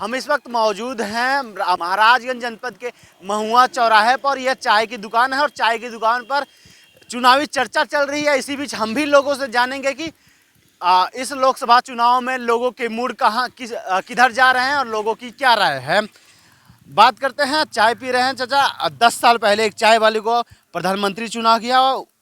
हम इस वक्त मौजूद हैं महाराजगंज जनपद के महुआ चौराहे पर। यह चाय की दुकान है और चाय की दुकान पर चुनावी चर्चा चल रही है। इसी बीच हम भी लोगों से जानेंगे कि इस लोकसभा चुनाव में लोगों के मूड किधर जा रहे हैं और लोगों की क्या राय है। बात करते हैं, चाय पी रहे हैं चाचा। 10 साल पहले एक चाय वाले को प्रधानमंत्री चुना गया,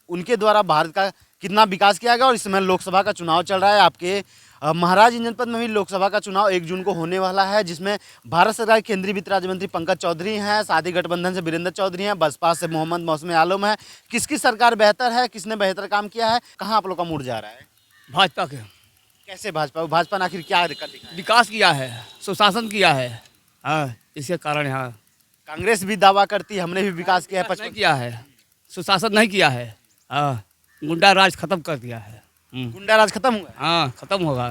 उनके द्वारा भारत का कितना विकास किया गया और इस समय लोकसभा का चुनाव चल रहा है। आपके महाराजगंज जनपद में भी लोकसभा का चुनाव 1 जून को होने वाला है, जिसमें भारत सरकार के केंद्रीय वित्त राज्य मंत्री पंकज चौधरी हैं, साथी गठबंधन से वीरेंद्र चौधरी हैं, बसपा से मोहम्मद मौसम आलम है। किसकी सरकार बेहतर है, किसने बेहतर काम किया है, कहाँ आप लोग का मूड जा रहा है? भाजपा के। कैसे भाजपा ने आखिर क्या दिक्कत दिखाई? विकास किया है, सुशासन किया है। हाँ, इसके कारण यहाँ कांग्रेस भी दावा करती है हमने भी विकास किया है। नहीं किया है, सुशासन नहीं किया है। हाँ, गुंडा राज खत्म कर दिया है। गुंडा राज खत्म हुआ है? हाँ, खत्म होगा।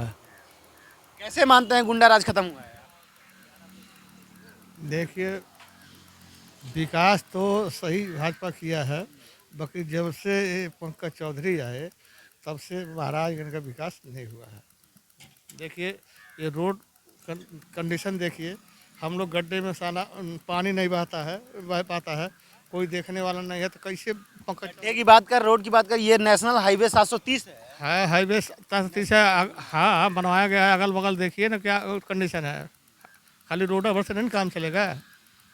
कैसे मानते हैं गुंडा राज खत्म हुआ है? देखिए, विकास तो सही भाजपा किया है, बाकी जब से ये पंकज चौधरी आए तब से महाराजगंज का विकास नहीं हुआ है। देखिए, ये रोड कंडीशन देखिए, हम लोग गड्ढे में साला पानी नहीं बह पाता है, कोई देखने वाला नहीं है, तो कैसे पंकज गड्ढे की बात कर, रोड की बात कर, ये नेशनल हाईवे 730 है। हाईवे 30 है। हाँ, बनवाया गया है। अगल बगल देखिए ना क्या कंडीशन है। खाली रोड भर से नहीं काम चलेगा।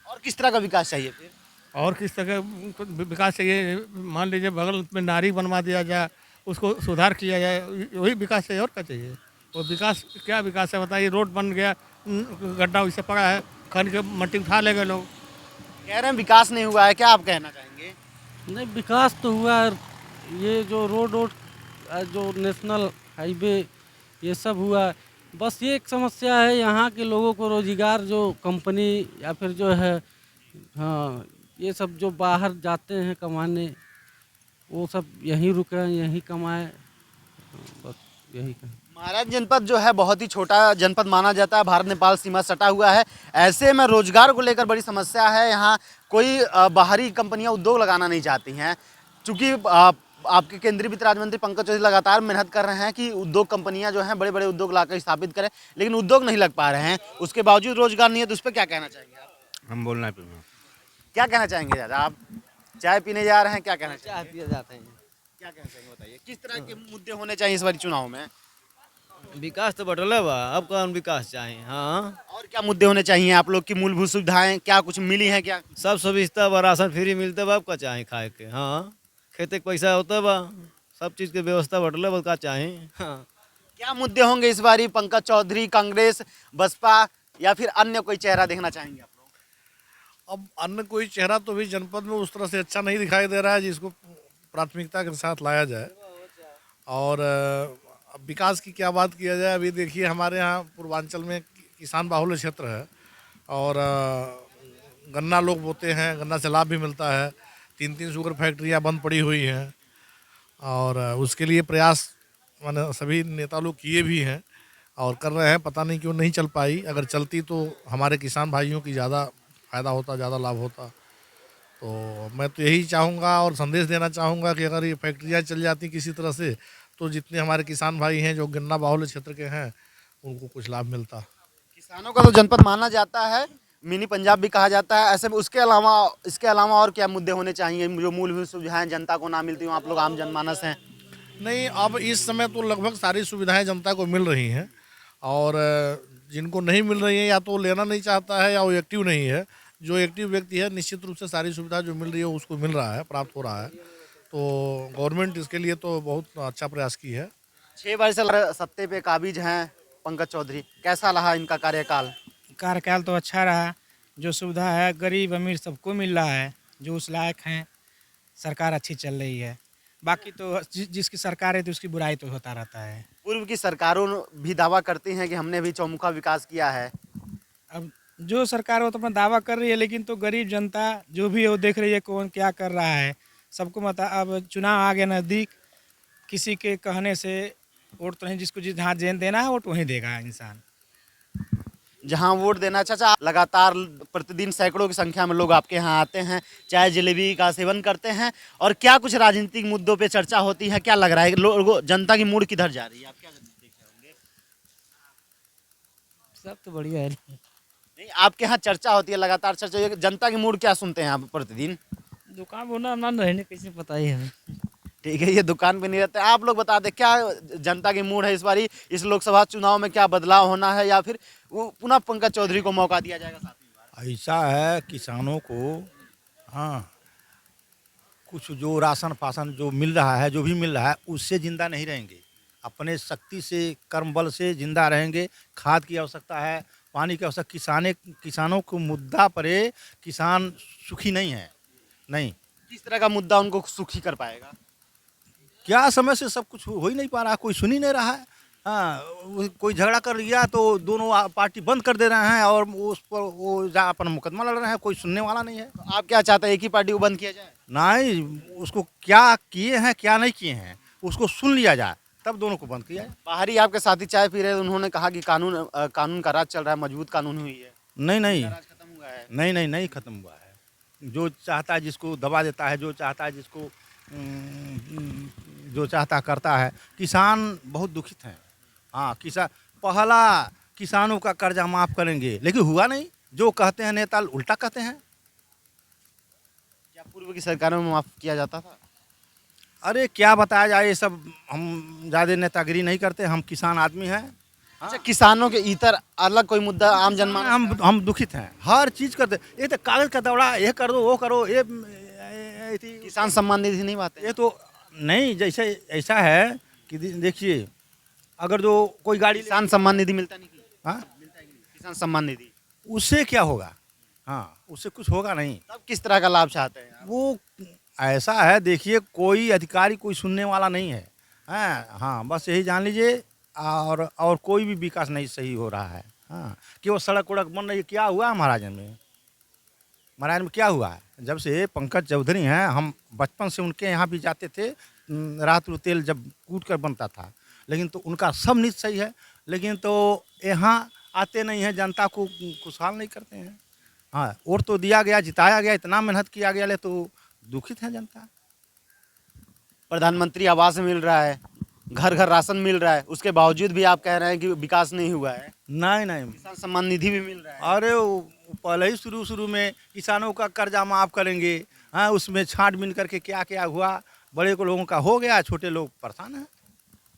और किस तरह का विकास चाहिए फिर? और किस तरह का विकास चाहिए? मान लीजिए बगल में नारी बनवा दिया जाए, उसको सुधार किया जाए, वही विकास चाहिए। और क्या चाहिए? वो विकास क्या विकास है बताइए? रोड बन गया, गड्ढा वैसे पड़ा है, खन के मट्टी उठा ले गए लोग। कह रहे हैं विकास नहीं हुआ है, क्या आप कहना चाहेंगे? नहीं, विकास तो हुआ है। ये जो रोड जो नेशनल हाईवे ये सब हुआ है। बस ये एक समस्या है, यहाँ के लोगों को रोजगार, जो कंपनी या फिर जो है, हाँ, ये सब जो बाहर जाते हैं कमाने, वो सब यहीं रुके, यहीं कमाए। बस यही कहें। महाराज जनपद जो है बहुत ही छोटा जनपद माना जाता है, भारत नेपाल सीमा सटा हुआ है। ऐसे में रोजगार को लेकर बड़ी समस्या है। यहाँ कोई बाहरी कंपनियां उद्योग लगाना नहीं चाहती हैं, चूँकि आपके केंद्रीय वित्त राज्य मंत्री पंकज चौधरी लगातार मेहनत कर रहे हैं कि उद्योग कंपनियां जो हैं बड़े बड़े उद्योग लाकर स्थापित करें, लेकिन उद्योग नहीं लग पा रहे हैं। उसके बावजूद रोजगार नहीं है, तो उस पर क्या कहना चाहेंगे आप? हम बोलना है क्या कहना चाहेंगे दादा? आप चाय पीने जा रहे हैं, क्या कहना चाय चाहेंगे? पिए जाते हैं। क्या कहना चाहेंगे बताइए, किस तरह के मुद्दे होने चाहिए इस बार चुनाव में? विकास तो बटले बा, अब कौन विकास चाहिए? हाँ, और क्या मुद्दे होने चाहिए आप लोग की? मूलभूत सुविधाएं क्या कुछ मिली हैं क्या? सब सुविधा बा, राशन फ्री मिलते बा, अब का चाहे खाए के? हाँ, खेते के पैसा होता बा, सब चीज़ के व्यवस्था बटले बा, का चाहे? हाँ, क्या मुद्दे होंगे इस बारी? पंकज चौधरी, कांग्रेस, बसपा या फिर अन्य कोई चेहरा देखना चाहेंगे आप लोग? अब अन्य कोई चेहरा तो भी जनपद में उस तरह से अच्छा नहीं दिखाई दे रहा है जिसको प्राथमिकता के साथ लाया जाए। और अब विकास की क्या बात किया जाए? अभी देखिए, हमारे यहाँ पूर्वांचल में किसान बाहुल्य क्षेत्र है और गन्ना लोग बोते हैं, गन्ना से लाभ भी मिलता है। 3 शुगर फैक्ट्रियाँ बंद पड़ी हुई हैं और उसके लिए प्रयास माने सभी नेता लोग किए भी हैं और कर रहे हैं। पता नहीं क्यों नहीं चल पाई। अगर चलती तो हमारे किसान भाइयों की ज़्यादा फ़ायदा होता, ज़्यादा लाभ होता। तो मैं तो यही चाहूँगा और संदेश देना चाहूँगा कि अगर ये फैक्ट्रियाँ चल जाती किसी तरह से, तो जितने हमारे किसान भाई हैं जो गन्ना बाहुल्य क्षेत्र के हैं, उनको कुछ लाभ मिलता। किसानों का तो जनपद माना जाता है, मिनी पंजाब भी कहा जाता है। ऐसे में इसके अलावा और क्या मुद्दे होने चाहिए जो मूलभूत सुविधाएं जनता को ना मिलती हो? आप लोग आम जनमानस हैं। नहीं, अब इस समय तो लगभग सारी सुविधाएं जनता को मिल रही हैं और जिनको नहीं मिल रही हैं या तो लेना नहीं चाहता है या वो एक्टिव नहीं है। जो एक्टिव व्यक्ति है, निश्चित रूप से सारी सुविधा जो मिल रही है उसको मिल रहा है, प्राप्त हो रहा है। तो गवर्नमेंट इसके लिए तो बहुत अच्छा प्रयास की है। 6 वर्ष से सत्ते पे काबिज हैं पंकज चौधरी, कैसा रहा इनका कार्यकाल? कार्यकाल तो अच्छा रहा। जो सुविधा है गरीब अमीर सबको मिल रहा है, जो उस लायक हैं। सरकार अच्छी चल रही है। बाकी तो जिसकी सरकार है तो उसकी बुराई तो होता रहता है। पूर्व की सरकारों भी दावा करती हैं कि हमने भी चौमुखा विकास किया है। अब जो सरकार वो तो अपना दावा कर रही है, लेकिन तो गरीब जनता जो भी है वो देख रही है कौन क्या कर रहा है। सबको अब चुनाव आ गया नज़दीक, किसी के कहने से वोट तो नहीं, जिसको जहाँ देना है वोट वहीं देगा इंसान। जहां वोट देना। चाचा, लगातार प्रतिदिन सैकड़ों की संख्या में लोग आपके यहाँ आते हैं, चाय जलेबी का सेवन करते हैं, और क्या कुछ राजनीतिक मुद्दों पे चर्चा होती है? क्या लग रहा है लोगों, जनता की मूड किधर जा रही है? आप क्या देख रहे होंगे? सब तो बढ़िया है। नहीं, आपके यहाँ चर्चा होती है, लगातार चर्चा होती है, जनता की मूड क्या सुनते हैं आप प्रतिदिन? दुकान होना ना रहने कैसे पता ही हमें। ठीक है, ये दुकान पे नहीं रहते। आप लोग बता दें क्या जनता की मूड है इस बारी, इस लोकसभा चुनाव में क्या बदलाव होना है, या फिर वो पुनः पंकज चौधरी को मौका दिया जाएगा सातवीं बार? ऐसा है किसानों को, हाँ, कुछ जो राशन फासन जो मिल रहा है, जो भी मिल रहा है, उससे जिंदा नहीं रहेंगे। अपने शक्ति से, कर्म बल से जिंदा रहेंगे। खाद की आवश्यकता है, पानी की आवश्यकता। किसानों को मुद्दा पर किसान सुखी नहीं है, नहीं। किस तरह का मुद्दा उनको सुखी कर पाएगा? क्या समय से सब कुछ हो ही नहीं पा रहा, कोई सुन ही नहीं रहा है। हाँ, कोई झगड़ा कर लिया तो दोनों पार्टी बंद कर दे रहे हैं और उस पर वो अपना मुकदमा लड़ रहे हैं, कोई सुनने वाला नहीं है। तो आप क्या चाहते हैं, एक ही पार्टी को बंद किया जाए? नहीं, उसको क्या किए हैं क्या नहीं किए हैं उसको सुन लिया जाए, तब दोनों को बंद किया जाए। बाहरी आपके साथी चाय पी रहे हैं, उन्होंने कहा कि कानून का राज चल रहा है, मजबूत कानून हुई है, नहीं राज खत्म हुआ है। नहीं खत्म हुआ है। जो चाहता है जिसको दबा देता है, जो चाहता है जिसको जो चाहता करता है। किसान बहुत दुखित हैं। हाँ, पहला किसानों का कर्जा माफ़ करेंगे, लेकिन हुआ नहीं। जो कहते हैं नेता उल्टा कहते हैं। क्या पूर्व की सरकारों में माफ किया जाता था? अरे क्या बताया जाए, ये सब हम ज़्यादा नेतागिरी नहीं करते, हम किसान आदमी हैं। अच्छा, किसानों के इतर अलग कोई मुद्दा आम जनमानस? हम दुखित हैं, हर चीज़ करते। ये तो कागज़ का दौड़ा, ये कर दो वो करो, ये किसान सम्मान निधि नहीं पाते? ये तो नहीं। जैसे ऐसा है कि देखिए, अगर जो कोई गाड़ी किसान सम्मान निधि मिलता नहीं? हाँ, मिलता ही नहीं किसान सम्मान निधि। उससे क्या होगा? हाँ, उससे कुछ होगा नहीं। तब किस तरह का लाभ चाहते हैं आप? वो ऐसा है, देखिए, कोई अधिकारी कोई सुनने वाला नहीं है। हाँ, बस यही जान लीजिए। और कोई भी विकास नहीं सही हो रहा है। हाँ, कि वो सड़क उड़क बन रही है। क्या हुआ महाराजन में क्या हुआ है? जब से पंकज चौधरी हैं, हम बचपन से उनके यहाँ भी जाते थे। रात रू तेल जब कूट कर बनता था, लेकिन तो उनका सब नीति सही है, लेकिन तो यहाँ आते नहीं हैं, जनता को खुशहाल नहीं करते हैं। हाँ, वोट तो दिया गया, जिताया गया, इतना मेहनत किया गया, ले तो दुखित है जनता। प्रधानमंत्री आवास मिल रहा है, घर घर राशन मिल रहा है, उसके बावजूद भी आप कह रहे हैं कि विकास नहीं हुआ है। नहीं, किसान सम्मान निधि भी मिल रहा है। अरे वो पहले ही शुरू में किसानों का कर्जा माफ़ करेंगे। हाँ, उसमें छाँटबीन करके क्या क्या हुआ, बड़े को लोगों का हो गया, छोटे लोग परेशान हैं।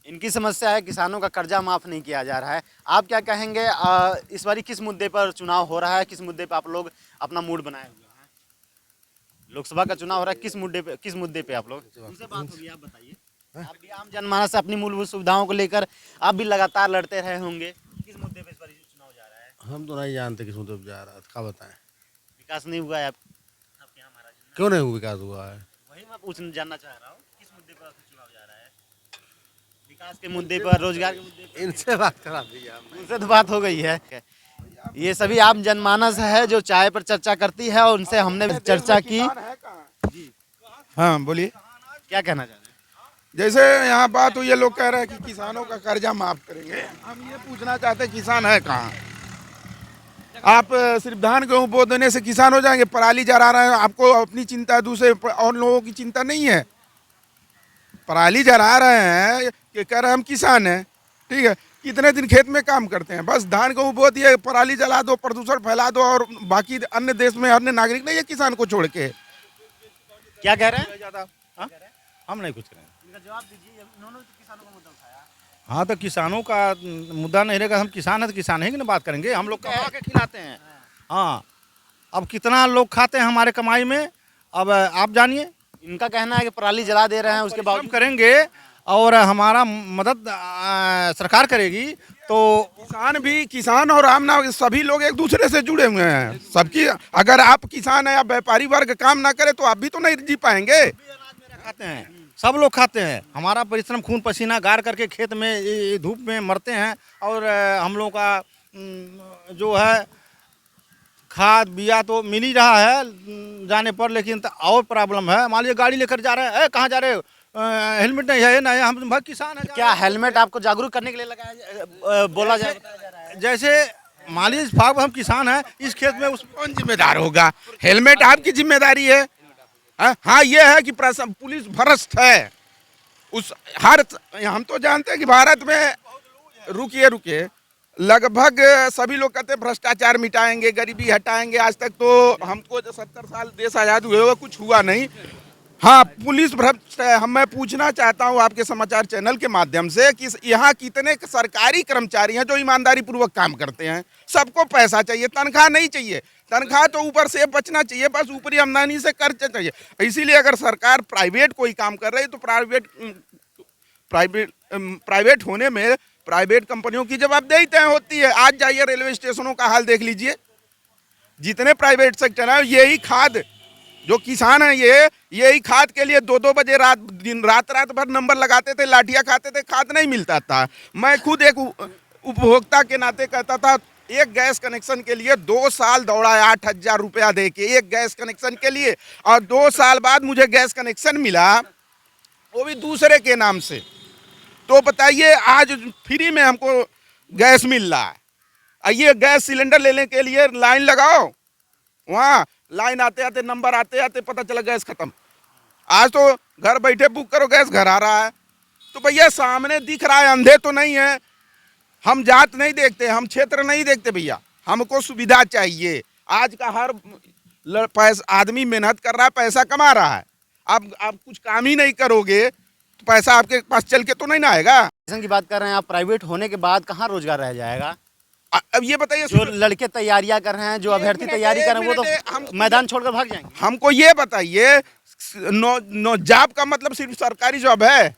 इनकी समस्या है किसानों का कर्जा माफ़ नहीं किया जा रहा है। आप क्या कहेंगे, इस बारी किस मुद्दे पर चुनाव हो रहा है, किस मुद्दे पर आप लोग अपना मूड बनाए हुए हैं? लोकसभा का चुनाव हो रहा है, किस मुद्दे पे आप लोग? उनसे बात होगी, आप बताइए। आप भी आम जनमानस से अपनी मूलभूत सुविधाओं को लेकर आप भी लगातार लड़ते रहे होंगे, किस मुद्दे पे इस बार चुनाव जा रहा है? हम तो नहीं जानते किस मुद्दे पर जा रहा है, क्या बताएं। विकास नहीं हुआ है आपके यहाँ महाराज? क्यों नहीं विकास हुआ है? वही मैं जानना चाह रहा हूँ, किस मुद्दे पर चुनाव जा रहा है? विकास के मुद्दे पर, रोजगार के मुद्दे पर? इनसे बात करा दीजिए। उनसे तो बात हो गई है। ये सभी आम जनमानस है जो चाय पर चर्चा करती है, और उनसे हमने चर्चा की। हाँ, बोलिए। क्या कहना चाहते हैं? जैसे यहाँ बात हुई है, लोग कह रहे हैं कि किसानों का कर्जा माफ करेंगे। हम ये पूछना चाहते हैं, किसान है कहाँ? आप सिर्फ धान गेहूँ बो देने से किसान हो जाएंगे? पराली जला रहे हैं, आपको अपनी चिंता है, दूसरे और लोगों की चिंता नहीं है। पराली जला रहे हैं कि कह रहे हैं हम किसान हैं, ठीक है। कितने दिन खेत में काम करते हैं, बस धान गेहूँ बो दिए, पराली जला दो, प्रदूषण फैला दो, और बाकी अन्य देश में अन्य नागरिक नहीं है किसान को छोड़ के। क्या कह रहे हैं? हम नहीं कुछ करेंगे। जवाब दीजिए, उन्होंने तो किसानों का मुद्दा उठाया। हाँ, तो किसानों का मुद्दा नहीं रहेगा। हम किसान हैं तो किसान है कि ना बात करेंगे। हम लोग कमा के खिलाते हैं। हाँ, अब कितना लोग खाते हैं हमारे कमाई में, अब आप जानिए। इनका कहना है कि पराली जला दे रहे हैं, उसके परिश्रम बावजूद करेंगे और हमारा मदद सरकार करेगी। तो किसान और आम नागरिक सभी लोग एक दूसरे से जुड़े हुए हैं। सबकी, अगर आप किसान है या व्यापारी वर्ग काम ना करे तो आप भी तो नहीं जी पाएंगे। खाते हैं, सब लोग खाते हैं। हमारा परिश्रम, खून पसीना गार करके खेत में धूप में मरते हैं, और हम लोगों का जो है खाद बिया तो मिल ही रहा है जाने पर, लेकिन और प्रॉब्लम है। मान लीजिए गाड़ी लेकर जा रहे हैं, कहाँ जा रहे हो, हेलमेट नहीं है, नहीं, हम भाई किसान है। क्या हेलमेट आपको जागरूक करने के लिए लगाया, बोला जा रहा है? जैसे मान लीजिए हम किसान हैं, इस खेत में उस कौन जिम्मेदार होगा? हेलमेट आपकी जिम्मेदारी है। हाँ, ये है कि पुलिस भ्रष्ट है। हम तो जानते हैं कि भारत में रुकिए लगभग सभी लोग कहते हैं भ्रष्टाचार मिटाएंगे, गरीबी हटाएंगे। आज तक तो हमको जो 70 साल देश आज़ाद हुए हुए कुछ हुआ नहीं। हाँ, पुलिस भ्रष्ट है। मैं पूछना चाहता हूँ आपके समाचार चैनल के माध्यम से कि यहाँ कितने सरकारी कर्मचारी हैं जो ईमानदारी पूर्वक काम करते हैं। सबको पैसा चाहिए, तनख्वाह नहीं चाहिए। तनख्वाह तो ऊपर से बचना चाहिए, बस ऊपरी आमदनी से खर्च चाहिए। इसीलिए अगर सरकार प्राइवेट कोई काम कर रही है तो प्राइवेट होने में प्राइवेट कंपनियों की जवाबदेही तय होती है। आज जाइए रेलवे स्टेशनों का हाल देख लीजिए, जितने प्राइवेट सेक्टर है, यही खाद जो किसान है यही खाद के लिए 2-2 बजे रात भर नंबर लगाते थे, लाठियां खाते थे, खाद नहीं मिलता था। मैं खुद एक उपभोक्ता के नाते कहता था, एक गैस कनेक्शन के लिए 2 साल दौड़ा है 8,000 रुपया दे के एक गैस कनेक्शन के लिए, और 2 साल बाद मुझे गैस कनेक्शन मिला, वो भी दूसरे के नाम से। तो बताइए आज फ्री में हमको गैस मिल रहा है, ये गैस सिलेंडर लेने के लिए लाइन लगाओ, वहाँ लाइन आते आते नंबर आते आते पता चला गैस खत्म। आज तो घर बैठे बुक करो, गैस घर आ रहा है। तो भैया सामने दिख रहा है, अंधे तो नहीं है। हम जात नहीं देखते, हम क्षेत्र नहीं देखते भैया, हमको सुविधा चाहिए। आज का हर आदमी मेहनत कर रहा है, पैसा कमा रहा है। आप कुछ काम ही नहीं करोगे तो पैसा आपके पास चल के तो नहीं ना आएगा। की बात कर रहे हैं आप, प्राइवेट होने के बाद कहाँ रोजगार रह जाएगा? अब ये बताइए, जो लड़के तैयारियां कर रहे हैं, जो अभ्यर्थी तैयारी कर रहे हैं, वो तो मैदान छोड़कर भाग जाएंगे। हमको ये बताइए, नो जॉब का मतलब सिर्फ सरकारी जॉब है?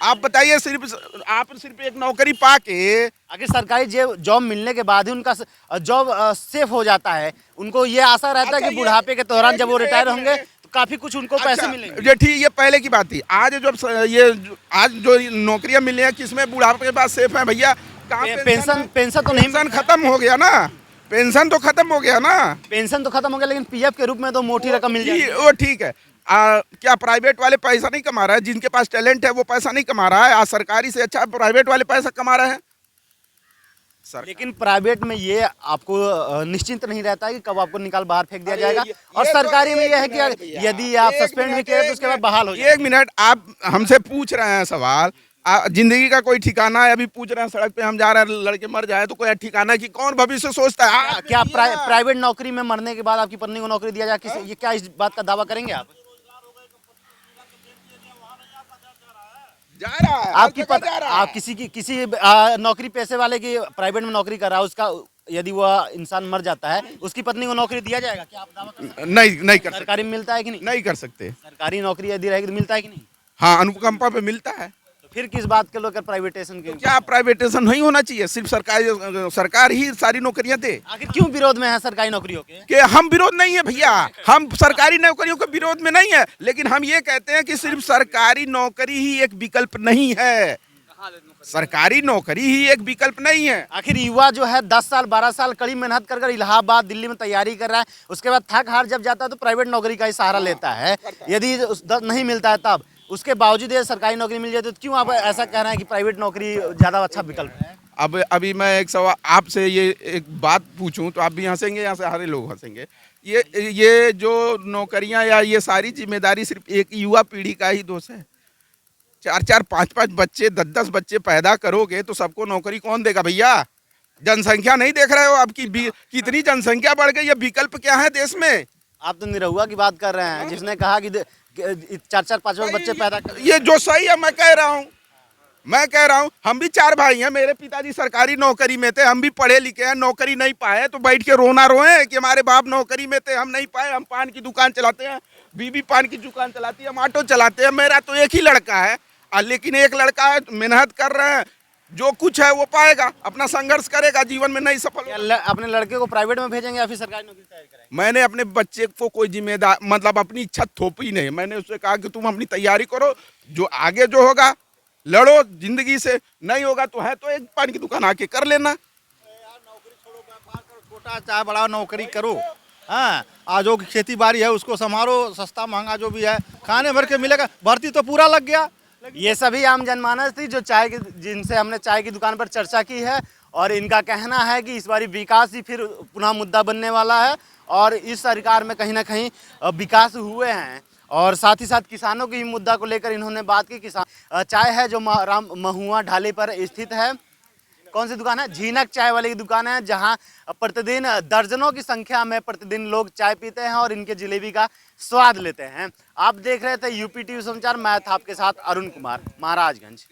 आप बताइए, आप सिर्फ एक नौकरी पाके, आखिर सरकारी जॉब मिलने के बाद ही उनका जॉब सेफ हो जाता है। उनको ये आशा रहता है कि बुढ़ापे के दौरान जब वो रिटायर होंगे तो काफी कुछ उनको पैसे मिलेंगे। ये ठीक, ये पहले की बात थी। आज जो नौकरियां मिली हैं, किसमें बुढ़ापे के बाद सेफ है भैया? पेंशन तो नहीं, पेंशन खत्म हो गया ना, पेंशन तो खत्म हो गया ना। पेंशन तो खत्म हो गया, लेकिन पीएफ के रूप में तो मोटी रकम मिल जाएगी। वो ठीक है। क्या प्राइवेट वाले पैसा नहीं कमा रहा है? जिनके पास टैलेंट है वो पैसा नहीं कमा रहा है? आज सरकारी से अच्छा प्राइवेट वाले पैसा कमा रहे हैं। लेकिन प्राइवेट में ये आपको निश्चिंत नहीं रहता है कि कब आपको निकाल बाहर फेंक दिया जाएगा, और सरकारी में ये है कि यदि आप सस्पेंड भी किए तो उसके बाद बहाल हो जाएगा। 1 मिनट, आप हमसे पूछ रहे हैं सवाल, जिंदगी का कोई ठिकाना है? अभी पूछ रहे हैं, सड़क पे हम जा रहे हैं, लड़के मर जाए तो कोई ठिकाना कि कौन भविष्य सोचता है? क्या प्राइवेट नौकरी में मरने के बाद आपकी पत्नी को नौकरी दिया जाए, ये क्या इस बात का दावा करेंगे आप? जा रहा है आप किसी नौकरी पेशे वाले की प्राइवेट में नौकरी कर रहा है, उसका यदि वह इंसान मर जाता है, उसकी पत्नी को नौकरी दिया जाएगा? क्या आप दावा कर सकते हैं? नहीं कर सकते। सरकारी में मिलता है कि नहीं? नहीं कर सकते। सरकारी नौकरी यदि रहेगी तो मिलता है कि नहीं? हाँ, अनुकंपा पे मिलता है। तो फिर किस बात के लेकर प्राइवेटेशन के? क्या प्राइवेटेशन नहीं होना चाहिए? सिर्फ सरकार ही सारी नौकरियां दे। आखिर क्यों विरोध में है सरकारी नौकरियों के? कि हम विरोध नहीं है भैया, हम सरकारी नौकरियों के विरोध में नहीं है, लेकिन हम ये कहते हैं कि सिर्फ सरकारी नौकरी ही एक विकल्प नहीं है। सरकारी नौकरी ही एक विकल्प नहीं है। आखिर युवा जो है 10 साल 12 साल कड़ी मेहनत कर इलाहाबाद दिल्ली में तैयारी कर रहा है, उसके बाद थक हार जब जाता है तो प्राइवेट नौकरी का ही सहारा लेता है। यदि नहीं मिलता है तब उसके बावजूद ये सरकारी नौकरी मिल जाए तो क्यों आप ऐसा कह रहे हैं कि प्राइवेट नौकरी ज़्यादा अच्छा विकल्प है? अभी मैं एक सवाल आपसे ये एक बात पूछूं तो आप भी हंसेंगे, यहाँ से सारे लोग हंसेंगे। ये जो नौकरियां या ये सारी जिम्मेदारी सिर्फ एक युवा पीढ़ी का ही दोष है। 4-4, 5-5 बच्चे, 10-10 बच्चे पैदा करोगे तो सबको नौकरी कौन देगा भैया? जनसंख्या नहीं देख रहे हो आपकी? कितनी जनसंख्या बढ़ गई है, विकल्प क्या है देश में? आप तो निरहुआ की बात कर रहे हैं, जिसने कहा कि 4-4, 5 बच्चे पैदा कर। ये जो सही है, मैं कह रहा हूँ, हम भी 4 भाई हैं। मेरे पिताजी सरकारी नौकरी में थे, हम भी पढ़े लिखे हैं, नौकरी नहीं पाए तो बैठ के रोना रोए कि हमारे बाप नौकरी में थे, हम नहीं पाए। हम पान की दुकान चलाते हैं, बीवी पान की दुकान चलाती है, हम ऑटो चलाते हैं। मेरा तो एक ही लड़का है, लेकिन एक लड़का है, मेहनत कर रहे हैं, जो कुछ है वो पाएगा, अपना संघर्ष करेगा, जीवन में नहीं सफल होगा। अपने लड़के को प्राइवेट में भेजेंगे या फिर सरकारी नौकरी तैयारी करेंगे? मैंने अपने बच्चे को कोई जिम्मेदार मतलब अपनी इच्छा थोपी नहीं। मैंने उससे कहा कि तुम अपनी तैयारी करो, जो आगे जो होगा लड़ो जिंदगी से, नहीं होगा तो है तो एक पान की दुकान आके कर लेना। छोटा चाहे बड़ा नौकरी करो, हाँ, आज जो खेती बाड़ी है उसको संभालो, सस्ता महंगा जो भी है खाने भर के मिलेगा। भर्ती तो पूरा लग गया। ये सभी आम जनमानस थी जो जिनसे हमने चाय की दुकान पर चर्चा की है, और इनका कहना है कि इस बारी विकास ही फिर पुनः मुद्दा बनने वाला है, और इस सरकार में कहीं ना कहीं विकास हुए हैं। और साथ ही साथ किसानों की मुद्दा को लेकर इन्होंने बात की। किसान चाय है जो महुआ ढाले पर स्थित है, कौन सी दुकान है? झीनक चाय वाले की दुकान है, जहां प्रतिदिन दर्जनों की संख्या में प्रतिदिन लोग चाय पीते हैं और इनके जलेबी का स्वाद लेते हैं। आप देख रहे थे यूपी टीवी समाचार, मैं था आपके साथ अरुण कुमार, महाराजगंज।